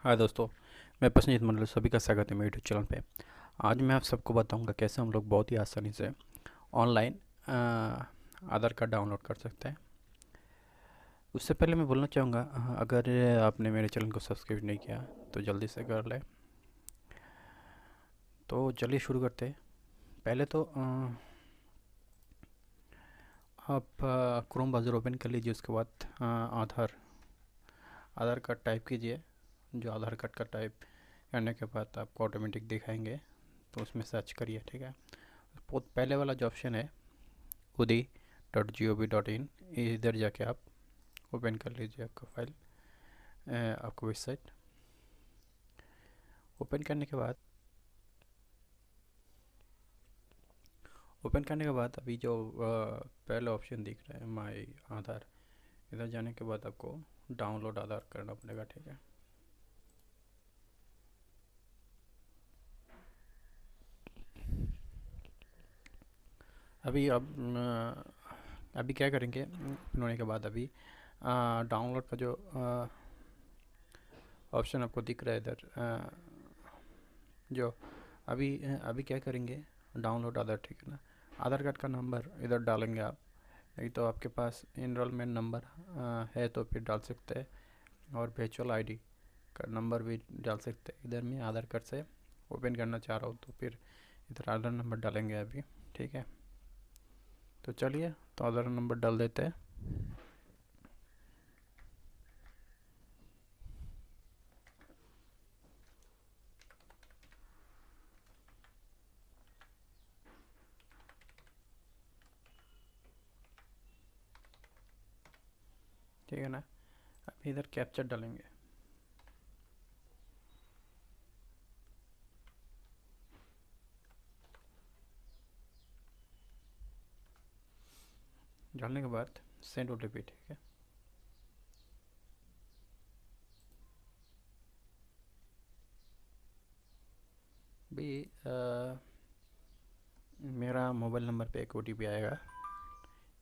हाय दोस्तों, मैं पसंदीदा मंडल सभी का स्वागत है मेरे यूट्यूब चैनल पे। आज मैं आप सबको बताऊंगा कैसे हम लोग बहुत ही आसानी से ऑनलाइन आधार कार्ड डाउनलोड कर सकते हैं। उससे पहले मैं बोलना चाहूँगा, अगर आपने मेरे चैनल को सब्सक्राइब नहीं किया तो जल्दी से कर लें। तो चलिए शुरू करते हैं। पहले तो आप क्रोम ब्राउज़र ओपन कर लीजिए। उसके बाद आधार आधार कार्ड टाइप कीजिए। जो आधार कार्ड का टाइप करने के बाद आपको ऑटोमेटिक दिखाएंगे, तो उसमें सर्च करिए। ठीक है, बहुत पहले वाला जो ऑप्शन है udi.gov.in, इधर जाके आप ओपन कर लीजिए आपका फाइल, आपको वेबसाइट ओपन करने के बाद अभी जो पहला ऑप्शन दिख रहा है माई आधार, इधर जाने के बाद आपको डाउनलोड आधार करना पड़ेगा। ठीक है, अभी अब अभी क्या करेंगे, ओपन होने के बाद अभी डाउनलोड का जो ऑप्शन आपको दिख रहा है इधर, जो अभी क्या करेंगे, डाउनलोड आधार। ठीक है ना, आधार कार्ड का नंबर इधर डालेंगे आप। नहीं तो आपके पास इनरोलमेंट नंबर है तो फिर डाल सकते हैं, और वर्चुअल आईडी का नंबर भी डाल सकते हैं। इधर मैं आधार कार्ड से ओपन करना चाह रहा हूँ तो फिर इधर आधार नंबर डालेंगे अभी। ठीक है, तो चलिए तो आधार नंबर डाल देते हैं। ठीक है ना, अभी इधर कैप्चर डालेंगे। डालने के बाद सेंड ओटीपी। ठीक है, भी मेरा मोबाइल नंबर पे एक ओटीपी आएगा,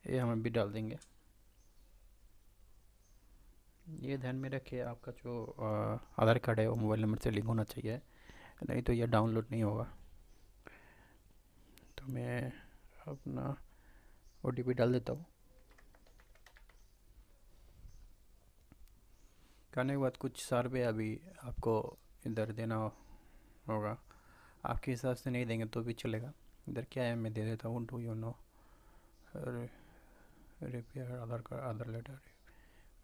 ये हम अभी डाल देंगे। ये ध्यान में रखिए, आपका जो आधार कार्ड है वो मोबाइल नंबर से लिंक होना चाहिए, नहीं तो ये डाउनलोड नहीं होगा। तो मैं अपना ओटीपी डाल देता हूँ। करने के बाद कुछ सर्वे अभी आपको इधर देना होगा। आपके हिसाब से नहीं देंगे तो भी चलेगा। इधर क्या है मैं दे देता हूँ, do you know repair Aadhaar card Aadhaar letter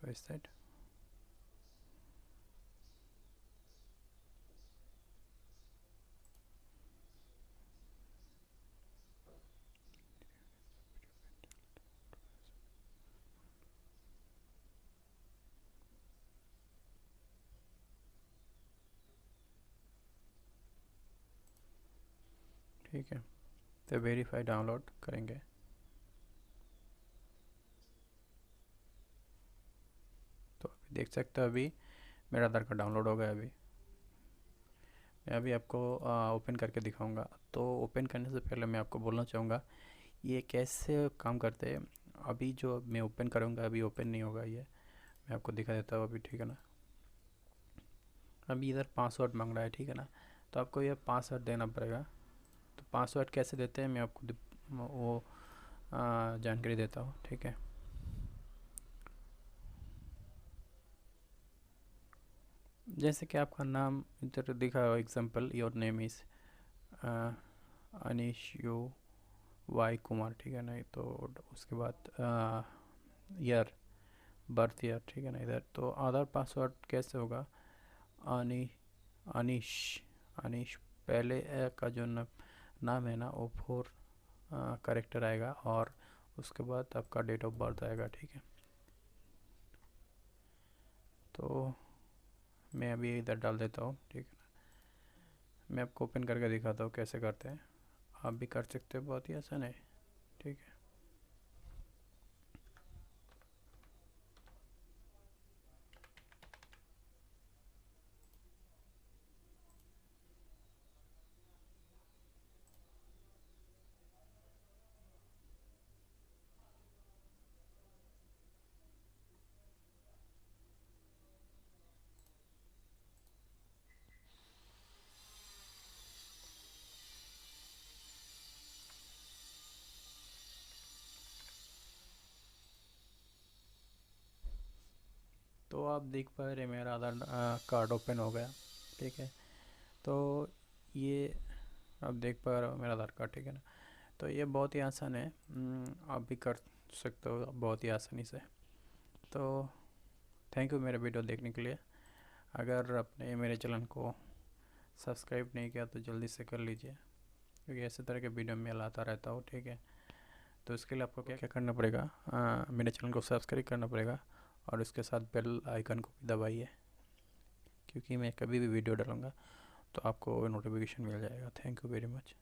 website. ठीक है, तो वेरीफाई डाउनलोड करेंगे। तो अभी देख सकते हो, अभी मेरा आधार कार्ड डाउनलोड हो गया। अभी मैं अभी आपको ओपन करके दिखाऊंगा। तो ओपन करने से पहले मैं आपको बोलना चाहूँगा ये कैसे काम करते हैं। अभी जो मैं ओपन करूँगा अभी ओपन नहीं होगा ये, मैं आपको दिखा देता हूँ अभी। ठीक है ना, अभी इधर पासवर्ड मांग रहा है। ठीक है ना, तो आपको ये पासवर्ड देना पड़ेगा। तो पासवर्ड कैसे देते हैं मैं आपको वो जानकारी देता हूँ। ठीक है, जैसे कि आपका नाम इधर दिखा हो, example your name is Anish U Y Kumar. ठीक है ना, तो उसके बाद ईयर, बर्थ ईयर। ठीक है ना, इधर तो आधार पासवर्ड कैसे होगा, अनि अनिश अनिश पहले का जो नाम है ना वो 4 करेक्टर आएगा, और उसके बाद आपका डेट ऑफ बर्थ आएगा। ठीक है, तो मैं अभी इधर डाल देता हूँ। ठीक है, मैं आपको ओपन करके दिखाता हूँ कैसे करते हैं। आप भी कर सकते हो, बहुत ही आसान है। ठीक है, तो आप देख पा रहे मेरा आधार कार्ड ओपन हो गया, ठीक है। तो ये आप देख पा रहे हो मेरा आधार कार्ड, ठीक है ना। तो ये बहुत ही आसान है, आप भी कर सकते हो बहुत ही आसानी से। तो थैंक यू मेरा वीडियो देखने के लिए। अगर आपने मेरे चैनल को सब्सक्राइब नहीं किया तो जल्दी से कर लीजिए, क्योंकि ऐसे तरह के वीडियो मैं लाता रहता हूँ, ठीक है। तो इसके लिए आपको क्या क्या करना पड़ेगा, मेरे चैनल को सब्सक्राइब करना पड़ेगा और इसके साथ बेल आइकन को भी दबाइए, क्योंकि मैं कभी भी वीडियो डालूँगा तो आपको नोटिफिकेशन मिल जाएगा। Thank you very much.